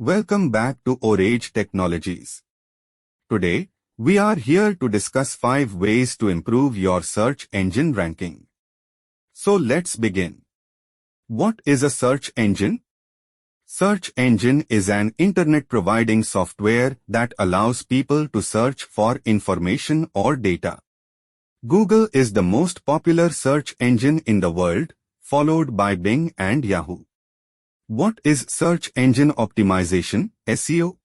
Welcome back to Orage Technologies. Today, we are here to discuss 5 ways to improve your search engine ranking. So let's begin. What is a search engine? Search engine is an internet providing software that allows people to search for information or data. Google is the most popular search engine in the world, followed by Bing and Yahoo. What is search engine optimization, SEO?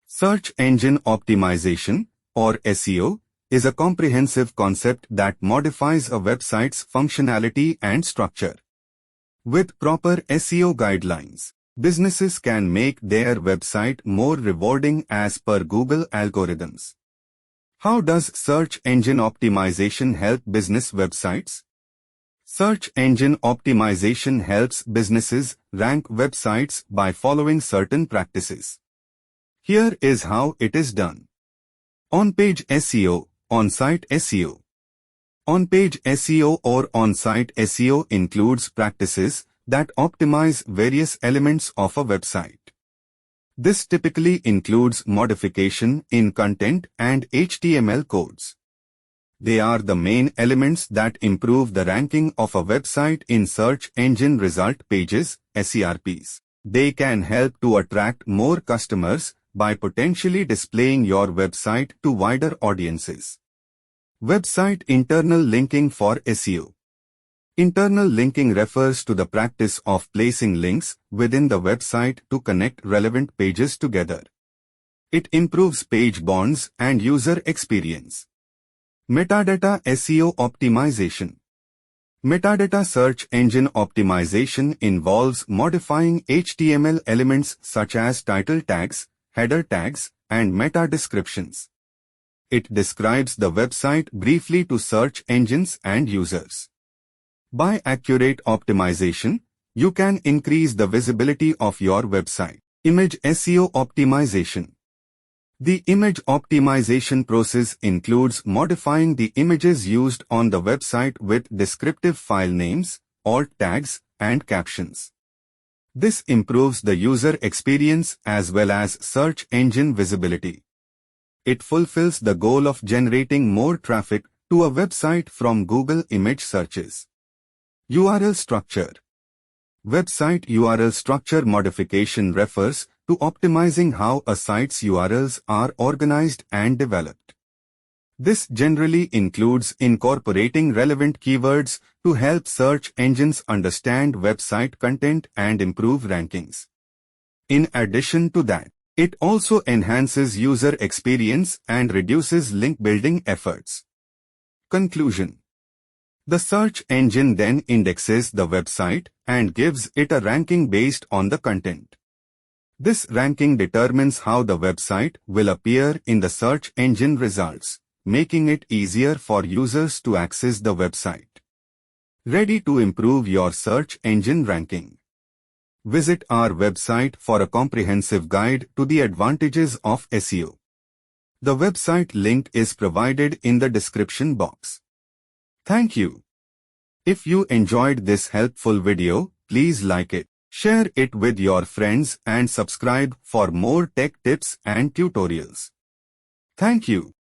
Search engine optimization, or SEO, is a comprehensive concept that modifies a website's functionality and structure. With proper SEO guidelines, businesses can make their website more rewarding as per Google algorithms. How does search engine optimization help business websites? Search engine optimization helps businesses rank websites by following certain practices. Here is how it is done. On-page SEO, on-site SEO. On-page SEO or on-site SEO includes practices that optimize various elements of a website. This typically includes modification in content and HTML codes. They are the main elements that improve the ranking of a website in search engine result pages, SERPs. They can help to attract more customers by potentially displaying your website to wider audiences. Website internal linking for SEO. Internal linking refers to the practice of placing links within the website to connect relevant pages together. It improves page bonds and user experience. Metadata SEO optimization. Metadata search engine optimization involves modifying HTML elements such as title tags, header tags, and meta descriptions. It describes the website briefly to search engines and users. By accurate optimization, you can increase the visibility of your website. Image SEO optimization. The image optimization process includes modifying the images used on the website with descriptive file names, alt tags, and captions. This improves the user experience as well as search engine visibility. It fulfills the goal of generating more traffic to a website from Google image searches. URL structure. Website URL structure modification refers to optimizing how a site's URLs are organized and developed. This generally includes incorporating relevant keywords to help search engines understand website content and improve rankings. In addition to that, it also enhances user experience and reduces link building efforts. Conclusion. The search engine then indexes the website and gives it a ranking based on the content. This ranking determines how the website will appear in the search engine results, making it easier for users to access the website. Ready to improve your search engine ranking? Visit our website for a comprehensive guide to the advantages of SEO. The website link is provided in the description box. Thank you. If you enjoyed this helpful video, please like it, share it with your friends and subscribe for more tech tips and tutorials. Thank you.